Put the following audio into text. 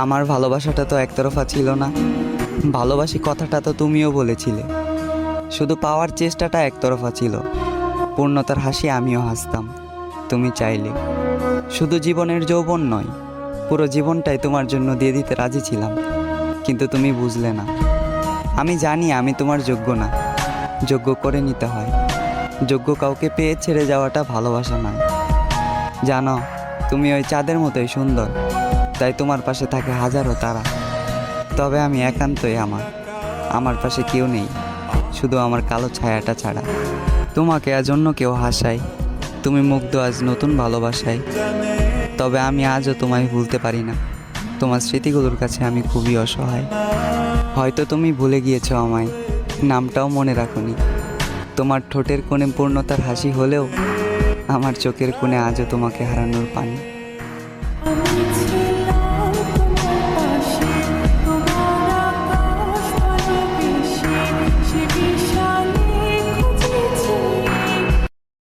আমার ভালোবাসাটা তো একতরফা ছিল না, ভালোবাসি কথাটা তো তুমিও বলেছিলে। শুধু পাওয়ার চেষ্টাটা একতরফা ছিল, পূর্ণতার হাসি আমিও হাসতাম তুমি চাইলে। শুধু জীবনের যৌবন নয়, পুরো জীবনটাই তোমার জন্য দিয়ে দিতে রাজি ছিলাম, কিন্তু তুমি বুঝলে না। আমি জানি আমি তোমার যোগ্য না, যোগ্য করে নিতে হয়। যোগ্য কাউকে পেয়ে ছেড়ে যাওয়াটা ভালোবাসা নয়। জানো, তুমি ওই চাঁদের মতোই সুন্দর, তাই তোমার পাশে থাকে হাজারো তারা। তবে আমি একান্তই আমার পাশে কেউ নেই, শুধু আমার কালো ছায়াটা ছাড়া। তোমাকে আজ অন্য কেউ হাসায়, তুমি মুগ্ধ আজ নতুন ভালোবাসায়। তবে আমি আজও তোমায় ভুলতে পারি না, তোমার স্মৃতিগুলোর কাছে আমি খুবই অসহায়। হয়তো তুমি ভুলে গিয়েছো আমায়, নামটাও মনে রাখোনি। তোমার ঠোঁটের কোণে পূর্ণতার হাসি হলেও আমার চোখের কোণে আজও তোমাকে হারানোর পানি।